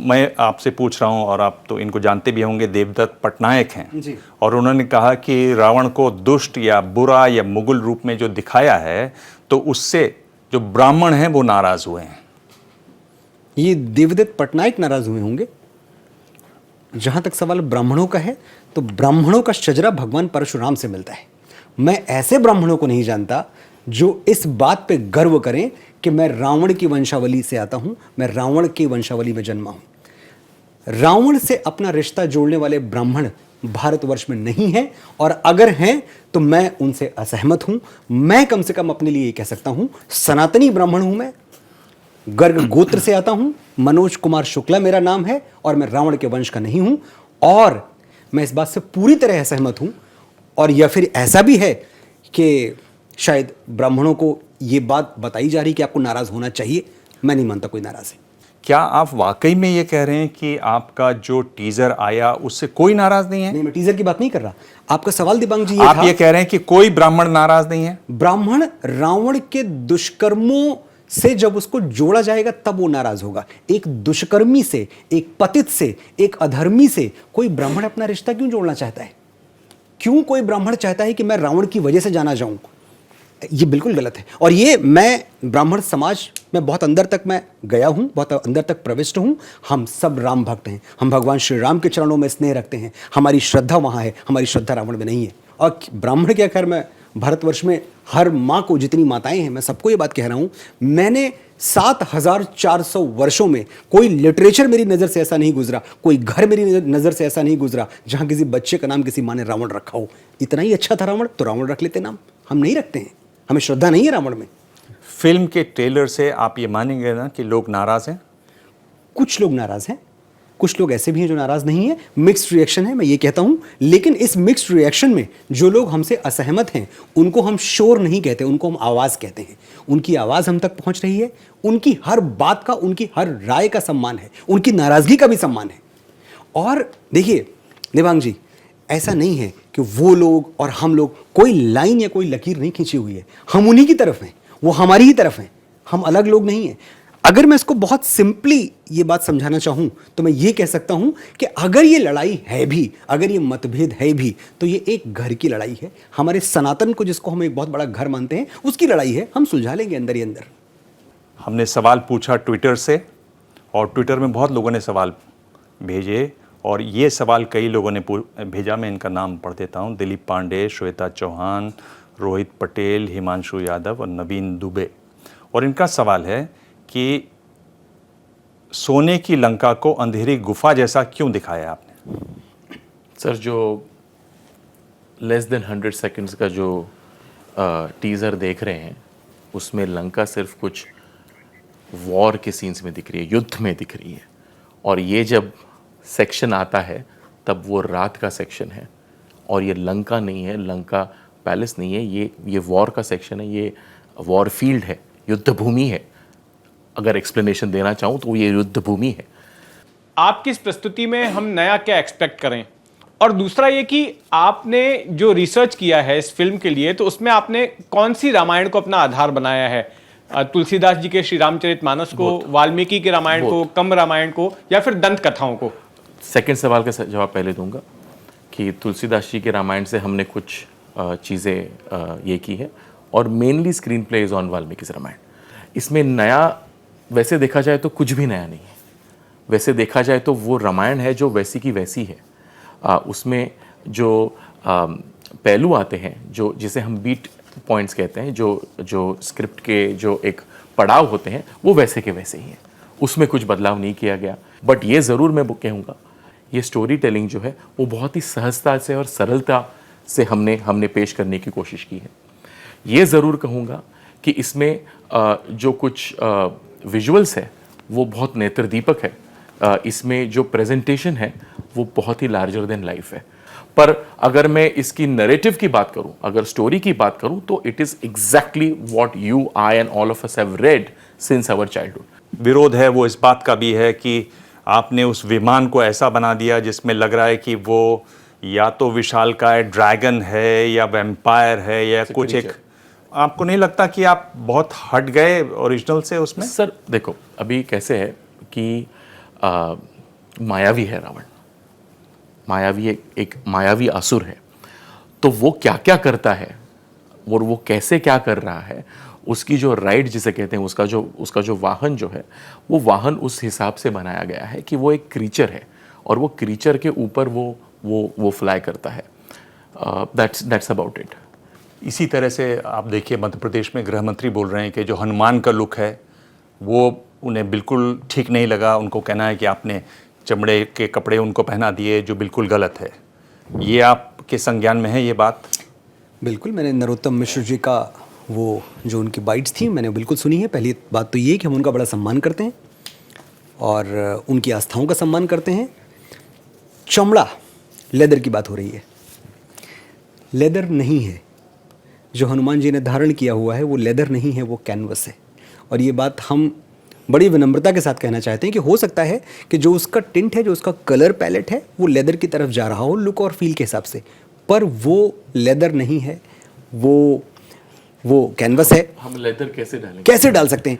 मैं आपसे पूछ रहा हूँ, और आप तो इनको जानते भी होंगे, देवदत्त पटनायक हैं जी। और उन्होंने कहा कि रावण को दुष्ट या बुरा या मुगल रूप में जो दिखाया है, तो उससे जो ब्राह्मण हैं वो नाराज हुए हैं। ये देवदत्त पटनायक नाराज हुए होंगे। जहां तक सवाल ब्राह्मणों का है, तो ब्राह्मणों का शजरा भगवान परशुराम से मिलता है। मैं ऐसे ब्राह्मणों को नहीं जानता जो इस बात पे गर्व करें कि मैं रावण की वंशावली से आता हूं, मैं रावण की वंशावली में जन्मा हूं। रावण से अपना रिश्ता जोड़ने वाले ब्राह्मण भारतवर्ष में नहीं हैं, और अगर हैं तो मैं उनसे असहमत हूं। मैं कम से कम अपने लिए कह सकता हूं, सनातनी ब्राह्मण हूं मैं, गर्ग गोत्र से आता हूं, मनोज कुमार शुक्ला मेरा नाम है, और मैं रावण के वंश का नहीं हूं। और मैं इस बात से पूरी तरह असहमत हूं। और या फिर ऐसा भी है कि शायद ब्राह्मणों को यह बात बताई जा रही कि आपको नाराज होना चाहिए। मैं नहीं मानता कोई नाराज है। क्या आप वाकई में ये कह रहे हैं कि आपका जो टीजर आया उससे कोई नाराज नहीं है? नहीं, मैं टीजर की बात नहीं कर रहा। आपका सवाल दिबांग जी ये आप था, ये कह रहे हैं कि कोई ब्राह्मण नाराज नहीं है? ब्राह्मण रावण के दुष्कर्मों से जब उसको जोड़ा जाएगा तब वो नाराज होगा। एक दुष्कर्मी से, एक पतित से, एक अधर्मी से कोई ब्राह्मण अपना रिश्ता क्यों जोड़ना चाहता है? क्यों कोई ब्राह्मण चाहता है कि मैं रावण की वजह से जाना जाऊं? ये बिल्कुल गलत है। और ये मैं ब्राह्मण समाज में बहुत अंदर तक मैं गया हूं, बहुत अंदर तक प्रविष्ट हूं। हम सब राम भक्त हैं, हम भगवान श्री राम के चरणों में स्नेह रखते हैं, हमारी श्रद्धा वहां है, हमारी श्रद्धा रावण में नहीं है। और ब्राह्मण क्या, खैर मैं भारतवर्ष में हर माँ को जितनी माताएं हैं, मैं सबको ये बात कह रहा हूं, मैंने 7400 वर्षों में कोई लिटरेचर मेरी नज़र से ऐसा नहीं गुजरा, कोई घर मेरी नज़र से ऐसा नहीं गुजरा जहां किसी बच्चे का नाम किसी माँ ने रावण रखा हो। इतना ही अच्छा था रावण तो रावण रख लेते नाम। हम नहीं रखते हैं, हमें श्रद्धा नहीं है रावण में। फिल्म के ट्रेलर से आप ये मानेंगे ना कि लोग नाराज हैं? कुछ लोग नाराज हैं, कुछ लोग ऐसे भी हैं जो नाराज नहीं है। मिक्स्ड रिएक्शन है, मैं ये कहता हूं। लेकिन इस मिक्स्ड रिएक्शन में जो लोग हमसे असहमत हैं उनको हम शोर नहीं कहते, उनको हम आवाज कहते हैं। उनकी आवाज हम तक पहुंच रही है, उनकी हर बात का, उनकी हर राय का सम्मान है, उनकी नाराजगी का भी सम्मान है। और देखिए दिबांग जी, ऐसा नहीं है कि वो लोग और हम लोग, कोई लाइन या कोई लकीर नहीं खींची हुई है। हम उन्हीं की तरफ हैं, वो हमारी ही तरफ हैं, हम अलग लोग नहीं हैं। अगर मैं इसको बहुत सिंपली ये बात समझाना चाहूं तो मैं ये कह सकता हूं कि अगर ये लड़ाई है भी, अगर ये मतभेद है भी, तो ये एक घर की लड़ाई है। हमारे सनातन को, जिसको हम एक बहुत बड़ा घर मानते हैं, उसकी लड़ाई है। हम सुलझा लेंगे अंदर ही अंदर। हमने सवाल पूछा ट्विटर से, और ट्विटर में बहुत लोगों ने सवाल भेजे, और ये सवाल कई लोगों ने भेजा। मैं इनका नाम पढ़ देता हूँ। दिलीप पांडे, श्वेता चौहान, रोहित पटेल, हिमांशु यादव और नवीन दुबे। और इनका सवाल है कि सोने की लंका को अंधेरी गुफा जैसा क्यों दिखाया आपने? सर, जो लेस देन 100 सेकंड्स का जो टीज़र देख रहे हैं उसमें लंका सिर्फ कुछ वॉर के सीन्स में दिख रही है, युद्ध में दिख रही है। और ये जब सेक्शन आता है तब वो रात का सेक्शन है, और ये लंका नहीं है, लंका पैलेस नहीं है, ये वॉर का सेक्शन है, ये वॉर फील्ड है, युद्ध भूमि है। अगर एक्सप्लेनेशन देना चाहूँ तो ये युद्ध भूमि है। आपकी इस प्रस्तुति में हम नया क्या एक्सपेक्ट करें? और दूसरा ये कि आपने जो रिसर्च किया है इस फिल्म के लिए, तो उसमें आपने कौन सी रामायण को अपना आधार बनाया है? तुलसीदास जी के श्री रामचरितमानस को, वाल्मीकि के रामायण को, कंब रामायण को, या फिर दंत कथाओं को? सेकंड सवाल का जवाब पहले दूंगा कि तुलसीदास जी के रामायण से हमने कुछ चीज़ें ये की है, और mainly screen play is on Valmiki Ramayana. इसमें नया वैसे देखा जाए तो कुछ भी नया नहीं है। वैसे देखा जाए तो वो रामायण है जो वैसी की वैसी है। उसमें जो पहलू आते हैं, जो जिसे हम बीट पॉइंट्स कहते हैं, जो स्क्रिप्ट के जो एक पड़ाव होते हैं, वो वैसे के वैसे ही हैं। उसमें कुछ बदलाव नहीं किया गया। बट ये ज़रूर मैं कहूँगा, ये स्टोरी टेलिंग जो है वो बहुत ही सहजता से और सरलता से हमने पेश करने की कोशिश की है। ये ज़रूर कहूँगा कि इसमें जो कुछ विजुअल्स है वो बहुत नेत्रदीपक है। इसमें जो प्रेजेंटेशन है वो बहुत ही लार्जर देन लाइफ है। पर अगर मैं इसकी नरेटिव की बात करूं, अगर स्टोरी की बात करूं, तो it is exactly what you, I and all of us have read since our childhood. विरोध है वो इस बात का भी है कि आपने उस विमान को ऐसा बना दिया जिसमें लग रहा है कि वो या तो विशालकाय ड्रैगन है या वैम्पायर है या कुछ एक। आपको नहीं लगता कि आप बहुत हट गए ओरिजिनल से उसमें? सर देखो, अभी कैसे है कि मायावी है रावण, मायावी एक मायावी असुर है। तो वो क्या क्या करता है और वो कैसे क्या कर रहा है, उसकी जो राइड जिसे कहते हैं, उसका जो वाहन जो है, वो वाहन उस हिसाब से बनाया गया है कि वो एक क्रीचर है और वो क्रीचर के ऊपर वो फ्लाई करता है। That's about it. इसी तरह से आप देखिए मध्य प्रदेश में गृह मंत्री बोल रहे हैं कि जो हनुमान का लुक है वो उन्हें बिल्कुल ठीक नहीं लगा। उनको कहना है कि आपने चमड़े के कपड़े उनको पहना दिए, जो बिल्कुल गलत है। ये आपके संज्ञान में है ये बात? बिल्कुल, मैंने नरोत्तम मिश्र जी का वो जो उनकी बाइट्स थी मैंने बिल्कुल सुनी है। पहली बात तो ये कि हम उनका बड़ा सम्मान करते हैं और उनकी आस्थाओं का सम्मान करते हैं। चमड़ा, लेदर की बात हो रही है, लेदर नहीं है। जो हनुमान जी ने धारण किया हुआ है वो लेदर नहीं है, वो कैनवस है। और ये बात हम बड़ी विनम्रता के साथ कहना चाहते हैं कि हो सकता है कि जो उसका टिंट है, जो उसका कलर पैलेट है, वो लेदर की तरफ जा रहा हो लुक और फील के हिसाब से, पर वो लेदर नहीं है, वो कैनवस है। हम लेदर कैसे डालेंगे? कैसे डाल सकते हैं?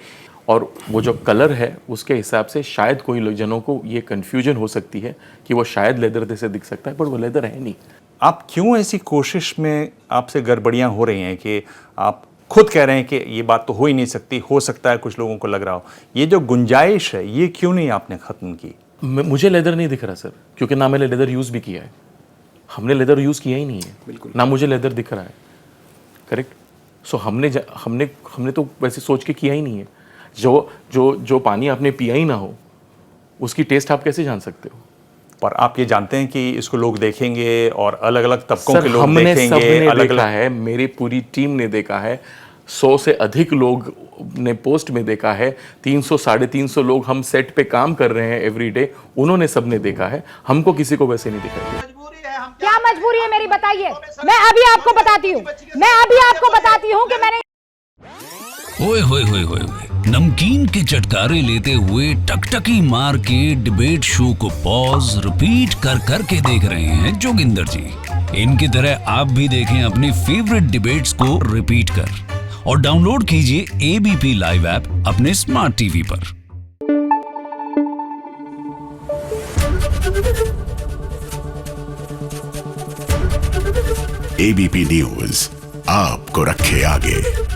और वो जो कलर है उसके हिसाब से शायद कोई लोग जनों को ये कन्फ्यूजन हो सकती है कि वो शायद लेदर जैसे दिख सकता है, पर वो लेदर है नहीं। आप क्यों ऐसी कोशिश में आपसे गड़बड़ियां हो रही हैं कि आप खुद कह रहे हैं कि ये बात तो हो ही नहीं सकती, हो सकता है कुछ लोगों को लग रहा हो, ये जो गुंजाइश है ये क्यों नहीं आपने ख़त्म की? मुझे लेदर नहीं दिख रहा सर, क्योंकि ना मैंने लेदर यूज़ भी किया है। हमने लेदर यूज़ किया ही नहीं है, बिल्कुल ना मुझे लेदर दिख रहा है। करेक्ट। सो हमने तो वैसे सोच के किया ही नहीं है। जो पानी आपने पिया ही ना हो उसकी टेस्ट आप कैसे जान सकते हो? पर आप ये जानते हैं कि इसको लोग देखेंगे और अलग अलग तबकों सर, के लोग हमने देखेंगे, सबने अलग देखा अलग। है, मेरी पूरी टीम ने देखा है, 100 से अधिक लोग ने पोस्ट में देखा है, 300 350 लोग हम सेट पे काम कर रहे हैं एवरीडे, उन्होंने सबने देखा है। हमको किसी को वैसे नहीं दिखा। क्या मजबूरी है मेरी, बताइए। मैं अभी आपको बताती हूँ कि मैंने ओए होए होए होए होए, नमकीन के चटकारे लेते हुए टकटकी मार के डिबेट शो को पॉज रिपीट कर कर के देख रहे हैं जोगिंदर जी। इनकी तरह आप भी देखें अपनी फेवरेट डिबेट्स को रिपीट कर और डाउनलोड कीजिए एबीपी लाइव ऐप अपने स्मार्ट टीवी पर। एबीपी न्यूज आपको रखे आगे।